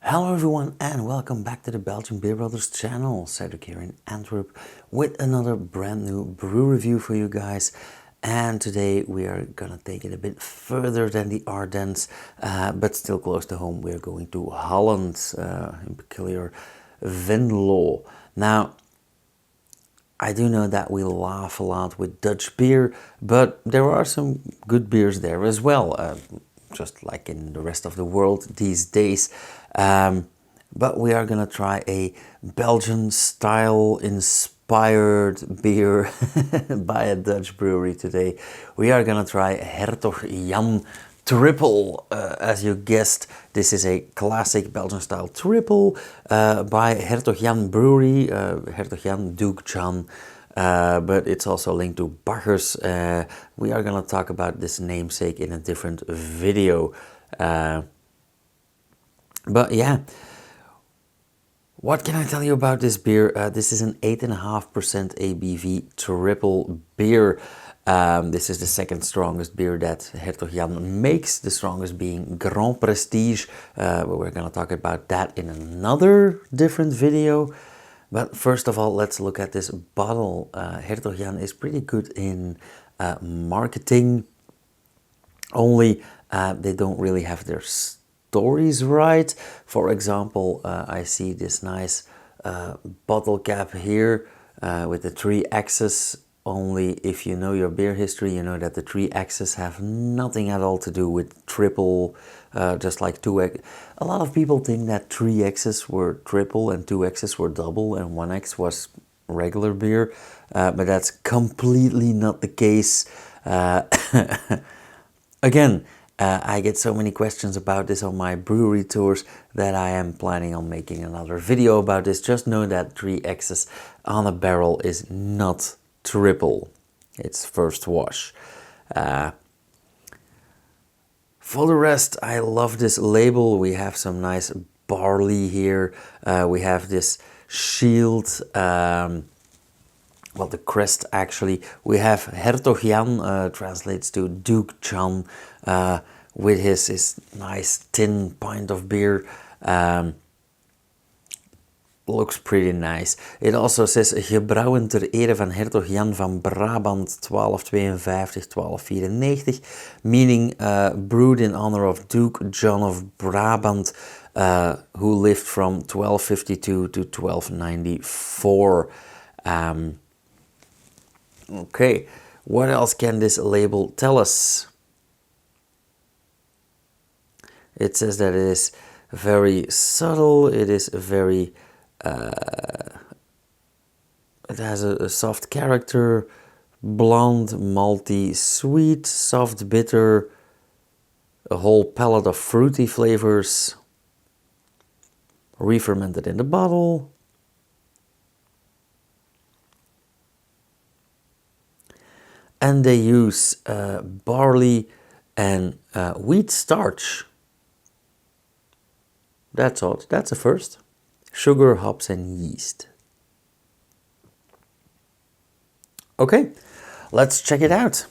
Hello everyone and welcome back to the Belgian Beer Brothers channel. Cedric here in Antwerp with another brand new brew review for you guys. And today we are gonna take it a bit further than the Ardennes, but still close to home. We're going to Holland, in particular Venlo. Now, I do know that we laugh a lot with Dutch beer, but there are some good beers there as well, just like in the rest of the world these days. But we are gonna try a Belgian style inspired beer by a Dutch brewery today. We are gonna try Hertog Jan Tripel. As you guessed, this is a classic Belgian style triple by Hertog Jan Brewery, Hertog Jan, Duke Jan, but it's also linked to Baggers. We are gonna talk about this namesake in a different video. But yeah, what can I tell you about this beer? This is an 8.5% ABV triple beer. This is the second strongest beer that Hertog Jan makes, the strongest being Grand Prestige. But we're going to talk about that in another different video. But first of all, let's look at this bottle. Hertog Jan is pretty good in marketing, only they don't really have their stories right. For example, I see this nice bottle cap here with the 3 axes. Only if you know your beer history, you know that the 3 axes have nothing at all to do with triple, just like 2x. A lot of people think that 3 axes were triple and 2 axes were double and 1 X was regular beer, but that's completely not the case. Again, I get so many questions about this on my brewery tours that I am planning on making another video about this. Just know that 3 X's on a barrel is not triple. It's first wash. For the rest, I love this label. We have some nice barley here. We have this shield. Well, the crest actually. We have Hertog Jan, translates to Duke Jan, with his nice tin pint of beer. Looks pretty nice. It also says gebrouwen ter ere van Hertog Jan van Brabant 1252-1294, meaning brewed in honor of Duke John of Brabant, who lived from 1252 to 1294. Okay, what else can this label tell us? It says that it is very subtle, it is very, it has a soft character, blonde, malty, sweet, soft, bitter, a whole palette of fruity flavors, re-fermented in the bottle. And they use barley and wheat starch. That's odd. That's a first. Sugar, hops, and yeast. Okay, let's check it out.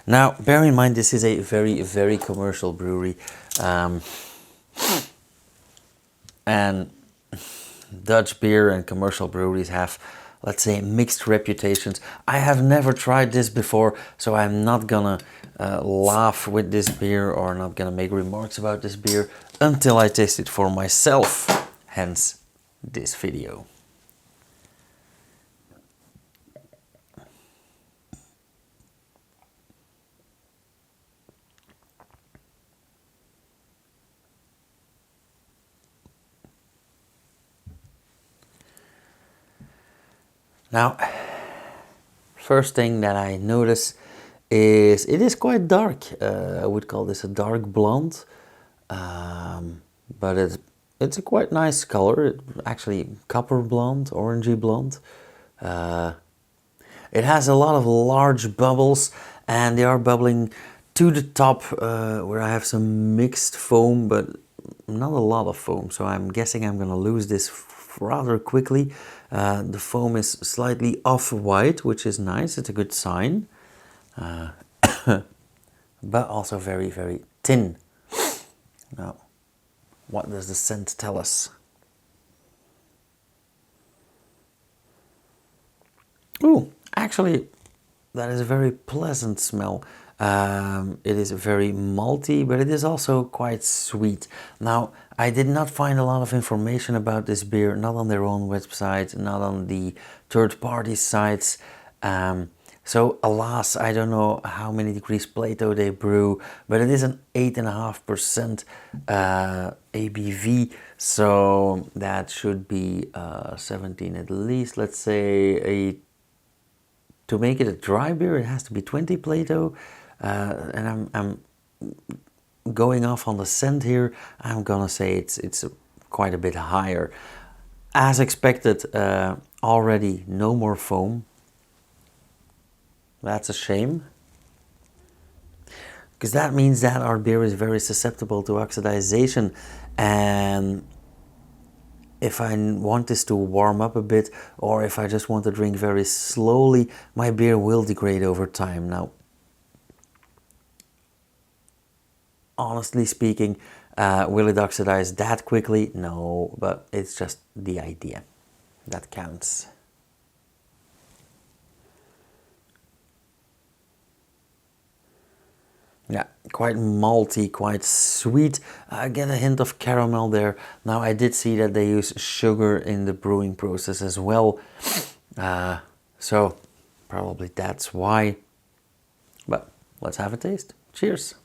Now, bear in mind, this is a very, very commercial brewery. And Dutch beer and commercial breweries have, let's say, mixed reputations. I have never tried this before, so I'm not gonna laugh with this beer or not gonna make remarks about this beer until I taste it for myself, hence this video. Now, first thing that I notice is it is quite dark. I would call this a dark blonde, but it's a quite nice color. Actually, copper blonde, orangey blonde. It has a lot of large bubbles, and they are bubbling to the top, where I have some mixed foam, but not a lot of foam. So I'm guessing I'm gonna lose this rather quickly. The foam is slightly off-white, which is nice. It's a good sign. But also very, very thin. Now, What does the scent tell us? Ooh, actually, that is a very pleasant smell. It is very malty, but it is also quite sweet. Now, I did not find a lot of information about this beer, not on their own website, not on the third-party sites. So, alas, I don't know how many degrees Plato they brew, but it is an 8.5% ABV, so that should be 17 at least. Let's say to make it a dry beer, it has to be 20 Plato, and I'm going off on the scent here. I'm gonna say it's quite a bit higher. As expected, already no more foam. That's a shame, because that means that our beer is very susceptible to oxidization, and if I want this to warm up a bit, or if I just want to drink very slowly, my beer will degrade over time. Now, honestly speaking, will it oxidize that quickly? No, but it's just the idea that counts. Yeah, quite malty, quite sweet. I get a hint of caramel there. Now, I did see that they use sugar in the brewing process as well. So probably that's why. But let's have a taste. Cheers.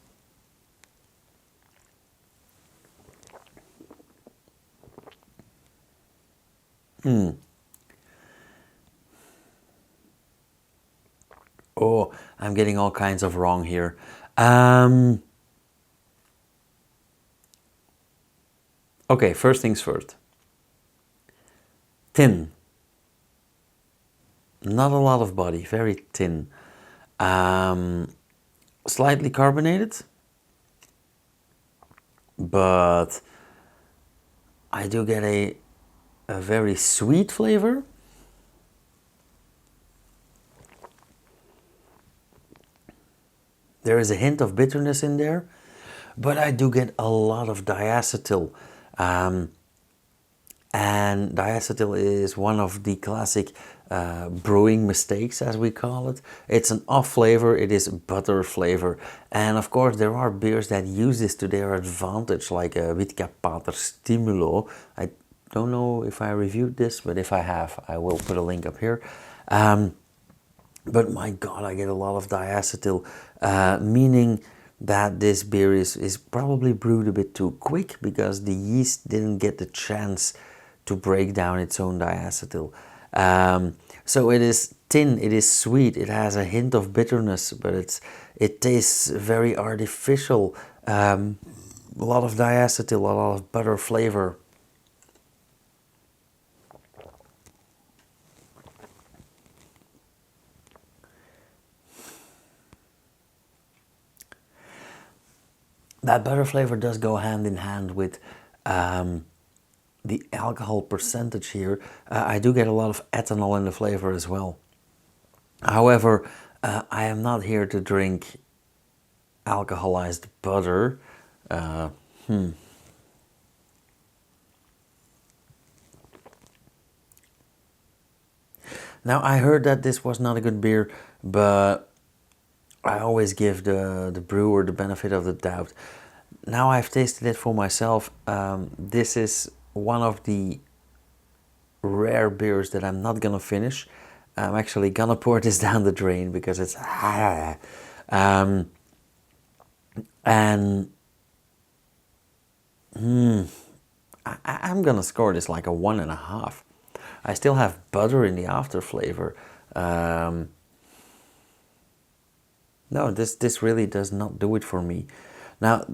Oh, I'm getting all kinds of wrong here. Okay, first things first. Thin. Not a lot of body, very thin. Slightly carbonated, but I do get a very sweet flavor. There is a hint of bitterness in there, but I do get a lot of diacetyl. And diacetyl is one of the classic brewing mistakes, as we call it. It's an off flavor, it is butter flavor. And of course, there are beers that use this to their advantage, like Witka Pater Stimulo. I don't know if I reviewed this, but if I have, I will put a link up here. But my God, I get a lot of diacetyl, meaning that this beer is probably brewed a bit too quick because the yeast didn't get the chance to break down its own diacetyl. So it is thin, it is sweet, it has a hint of bitterness, but it tastes very artificial. A lot of diacetyl, a lot of butter flavor. That butter flavor does go hand in hand with the alcohol percentage here. I do get a lot of ethanol in the flavor as well. However, I am not here to drink alcoholized butter. Now, I heard that this was not a good beer, but I always give the brewer the benefit of the doubt. Now I've tasted it for myself. This is one of the rare beers that I'm not gonna finish. I'm actually gonna pour this down the drain because it's and I'm gonna score this like a 1.5. I still have butter in the after flavor. No, this really does not do it for me. Now,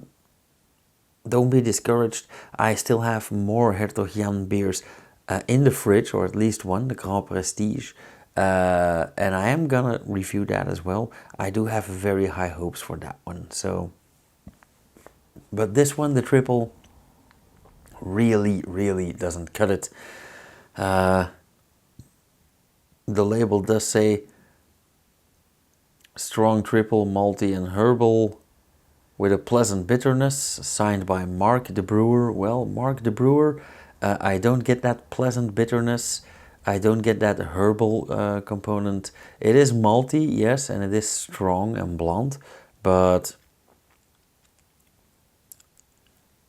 don't be discouraged. I still have more Hertog Jan beers in the fridge, or at least one, the Grand Prestige. And I am gonna review that as well. I do have very high hopes for that one. So, but this one, the Tripel, really doesn't cut it. The label does say strong triple, malty and herbal. with a pleasant bitterness, signed by Mark the Brewer. Well, Mark the Brewer, I don't get that pleasant bitterness. I don't get that herbal component. It is malty, yes, and it is strong and blunt, but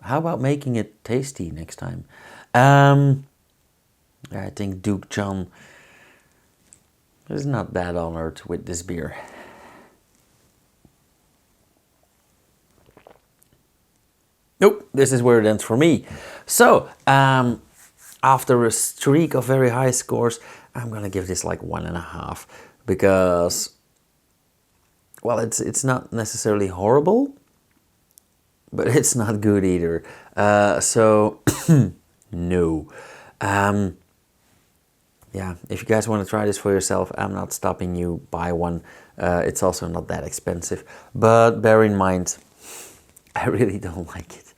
how about making it tasty next time? I think Duke John is not that honored with this beer. Nope, this is where it ends for me. So, after a streak of very high scores, I'm gonna give this like 1.5 because, well, it's not necessarily horrible, but it's not good either. So, no. Yeah, if you guys want to try this for yourself, I'm not stopping you. Buy one. It's also not that expensive, but bear in mind, I really don't like it.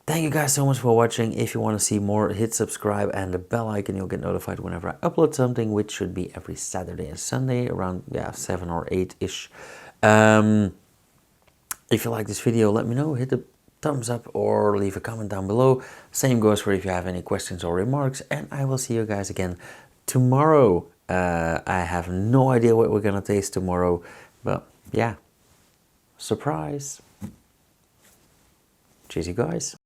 Thank you guys so much for watching. If you want to see more, hit subscribe and the bell icon. You'll get notified whenever I upload something, which should be every Saturday and Sunday around 7 or 8-ish. If you like this video, let me know. Hit the thumbs up or leave a comment down below. Same goes for if you have any questions or remarks, and I will see you guys again tomorrow. I have no idea what we're gonna taste tomorrow, but yeah, surprise. Cheers, you guys.